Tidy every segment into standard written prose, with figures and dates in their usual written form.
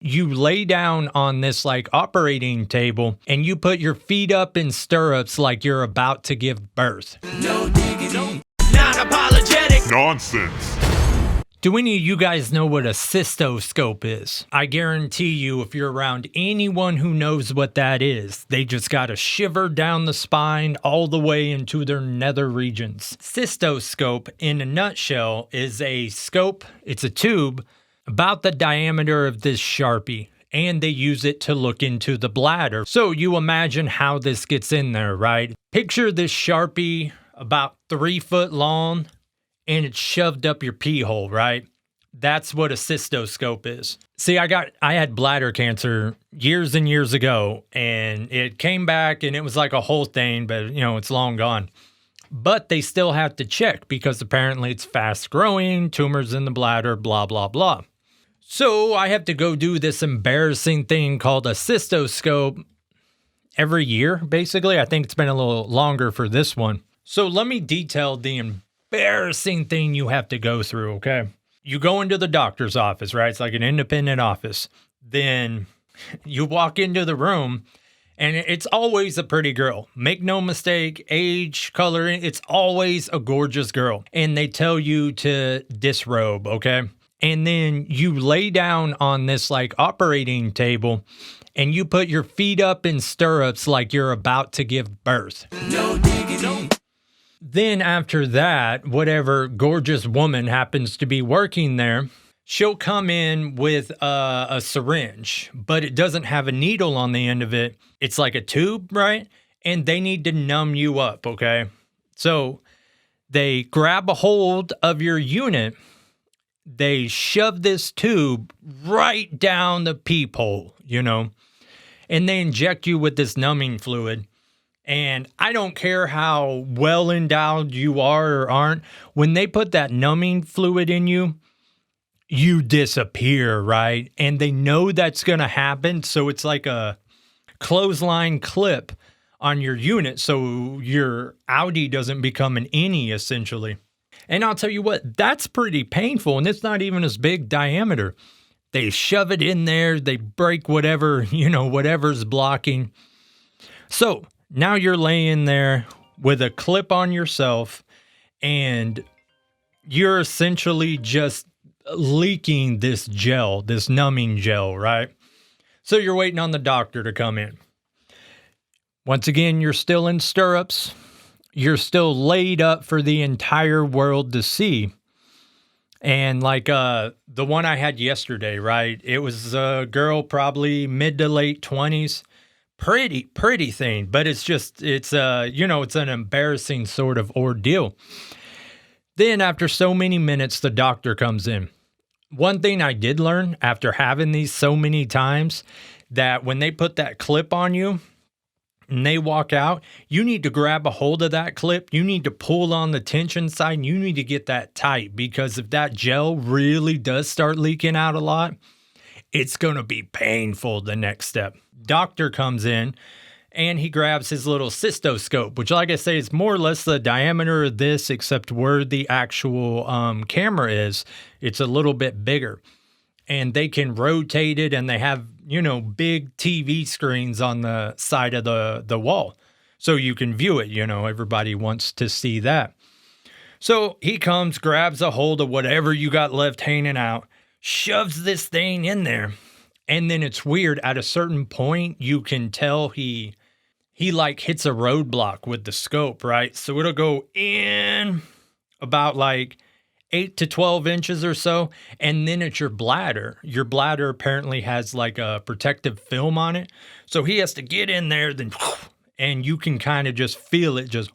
You lay down on this like operating table and you put your feet up in stirrups like you're about to give birth. No diggity, not apologetic. Nonsense. Do any of you guys know what a cystoscope is? I guarantee you if you're around anyone who knows what that is, they just got a shiver down the spine all the way into their nether regions. Cystoscope, in a nutshell, is a scope, it's a tube, about the diameter of this Sharpie, and they use it to look into the bladder. So you imagine how this gets in there, right? Picture this Sharpie about 3 foot long, and it's shoved up your pee hole, right? That's what a cystoscope is. See, I had bladder cancer years and years ago, and it came back, and it was like a whole thing, but it's long gone. But they still have to check because apparently it's fast growing, tumors in the bladder, blah, blah, blah. So I have to go do this embarrassing thing called a cystoscope every year, basically. I think it's been a little longer for this one. So let me detail the embarrassing thing you have to go through, okay? You go into the doctor's office, right? It's like an independent office. Then you walk into the room, and it's always a pretty girl. Make no mistake, age, color, it's always a gorgeous girl. And they tell you to disrobe, okay? And then you lay down on this like operating table and you put your feet up in stirrups like you're about to give birth. No diggity. Then after that, whatever gorgeous woman happens to be working there, she'll come in with a syringe, but it doesn't have a needle on the end of it. It's like a tube, right? And they need to numb you up, okay? So they grab a hold of your unit. They shove this tube right down the peephole, and they inject you with this numbing fluid. And I don't care how well endowed you are or aren't, when they put that numbing fluid in you, you disappear, right? And they know that's going to happen. So it's like a clothesline clip on your unit so your outie doesn't become an innie, essentially. And I'll tell you what, that's pretty painful, and it's not even as big diameter. They shove it in there, they break whatever, whatever's blocking. So now you're laying there with a clip on yourself, and you're essentially just leaking this gel, this numbing gel, right? So you're waiting on the doctor to come in. Once again, you're still in stirrups. You're still laid up for the entire world to see. And like the one I had yesterday, right? It was a girl probably mid to late 20s. Pretty thing, but it's an embarrassing sort of ordeal. Then after so many minutes, the doctor comes in. One thing I did learn after having these so many times, that when they put that clip on you, and they walk out, you need to grab a hold of that clip. You need to pull on the tension side, and you need to get that tight, because if that gel really does start leaking out a lot, it's going to be painful the next step. Doctor comes in and he grabs his little cystoscope, which, like I say, is more or less the diameter of this, except where the actual camera is, it's a little bit bigger. And they can rotate it, and they have, big TV screens on the side of the wall. So you can view it, everybody wants to see that. So he comes, grabs a hold of whatever you got left hanging out, shoves this thing in there. And then it's weird. At a certain point, you can tell he like hits a roadblock with the scope, right? So it'll go in about like 8 to 12 inches or so, and then it's your bladder. Your bladder apparently has like a protective film on it. So he has to get in there, then, and you can kind of just feel it just,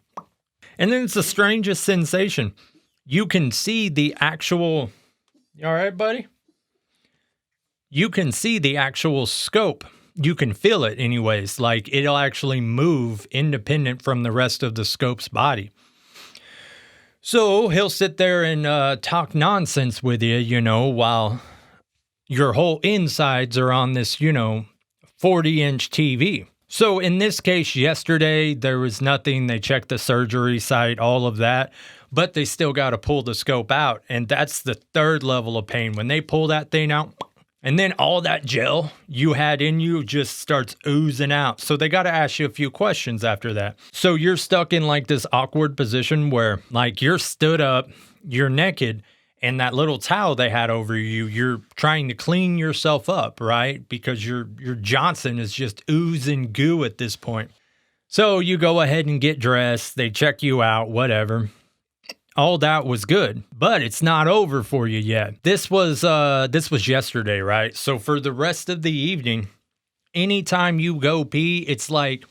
and then it's the strangest sensation. You can see the actual, you all right, buddy? You can see the actual scope. You can feel it anyways, like it'll actually move independent from the rest of the scope's body. So he'll sit there and talk nonsense with you, while your whole insides are on this, 40-inch TV. So in this case, yesterday, there was nothing. They checked the surgery site, all of that, but they still got to pull the scope out. And that's the third level of pain. When they pull that thing out, And then all that gel you had in you just starts oozing out. So they got to ask you a few questions after that. So you're stuck in like this awkward position where like you're stood up, you're naked, and that little towel they had over you, you're trying to clean yourself up, right? Because your Johnson is just oozing goo at this point. So you go ahead and get dressed. They check you out, whatever. All that was good, but it's not over for you yet. This was yesterday, right? So for the rest of the evening, anytime you go pee, it's like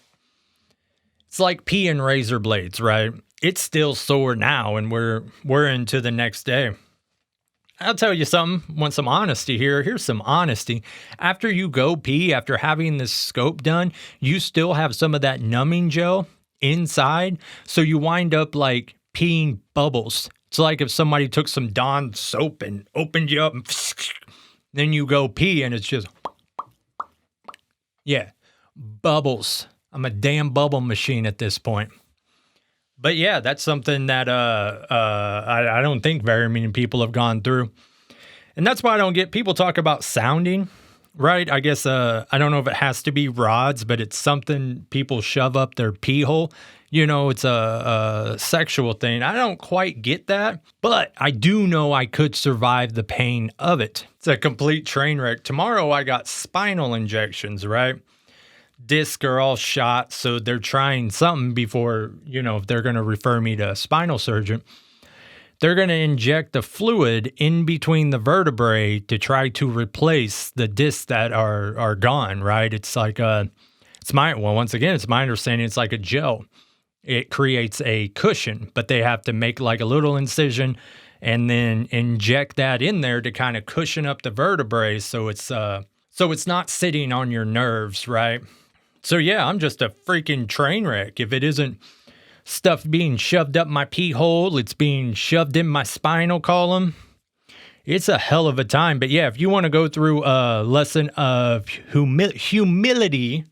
peeing razor blades, right? It's still sore now, and we're into the next day. I'll tell you something. Want some honesty here? Here's some honesty. After you go pee, after having this scope done, you still have some of that numbing gel inside, so you wind up like peeing bubbles. It's like if somebody took some Dawn soap and opened you up, and then you go pee, and it's just, yeah, bubbles. I'm a damn bubble machine at this point. But yeah, that's something that I don't think very many people have gone through. And that's why I don't get, people talk about sounding, right? I guess, I don't know if it has to be rods, but it's something people shove up their pee hole. You know, it's a sexual thing. I don't quite get that, but I do know I could survive the pain of it. It's a complete train wreck. Tomorrow I got spinal injections, right? Discs are all shot, so they're trying something before, you know, if they're going to refer me to a spinal surgeon. They're going to inject the fluid in between the vertebrae to try to replace the discs that are gone, right? It's like it's my understanding it's like a gel. It creates a cushion, but they have to make like a little incision and then inject that in there to kind of cushion up the vertebrae so it's not sitting on your nerves, right? So yeah, I'm just a freaking train wreck. If it isn't stuff being shoved up my pee hole, it's being shoved in my spinal column. It's a hell of a time. But yeah, if you want to go through a lesson of humility,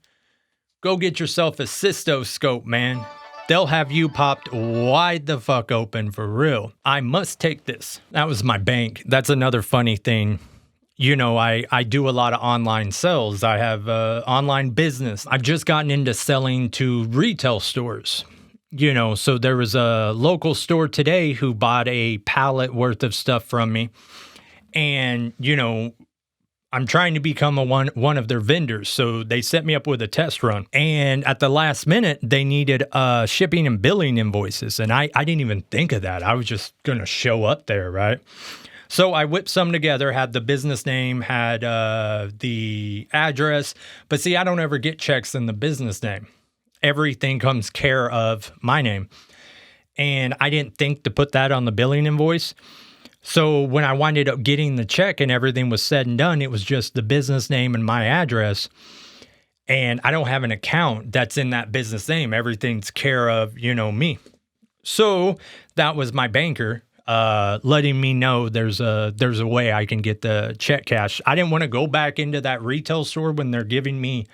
go get yourself a cystoscope, man. They'll have you popped wide the fuck open for real. I must take this. That was my bank. That's another funny thing. You know, I do a lot of online sales. I have online business. I've just gotten into selling to retail stores. You know, so there was a local store today who bought a pallet worth of stuff from me. And, you know, I'm trying to become one of their vendors. So they set me up with a test run. And at the last minute, they needed shipping and billing invoices. And I didn't even think of that. I was just going to show up there, right? So I whipped some together, had the business name, had the address. But see, I don't ever get checks in the business name. Everything comes care of my name. And I didn't think to put that on the billing invoice. So when I winded up getting the check and everything was said and done, it was just the business name and my address. And I don't have an account that's in that business name. Everything's care of, you know, me. So that was my banker letting me know there's a way I can get the check cash. I didn't want to go back into that retail store when they're giving me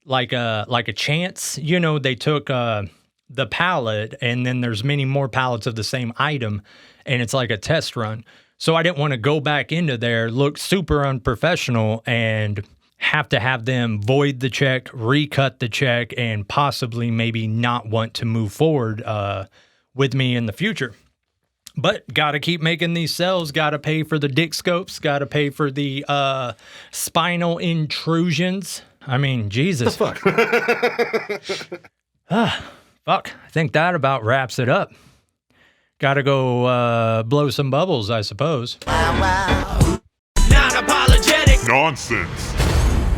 like a chance. You know, they took the pallet and then there's many more pallets of the same item. And it's like a test run. So I didn't want to go back into there, look super unprofessional, and have to have them void the check, recut the check, and possibly maybe not want to move forward with me in the future. But got to keep making these sales, got to pay for the dick scopes, got to pay for the spinal intrusions. I mean, Jesus. Fuck. Fuck. I think that about wraps it up. Gotta go blow some bubbles, I suppose. Not apologetic. Nonsense.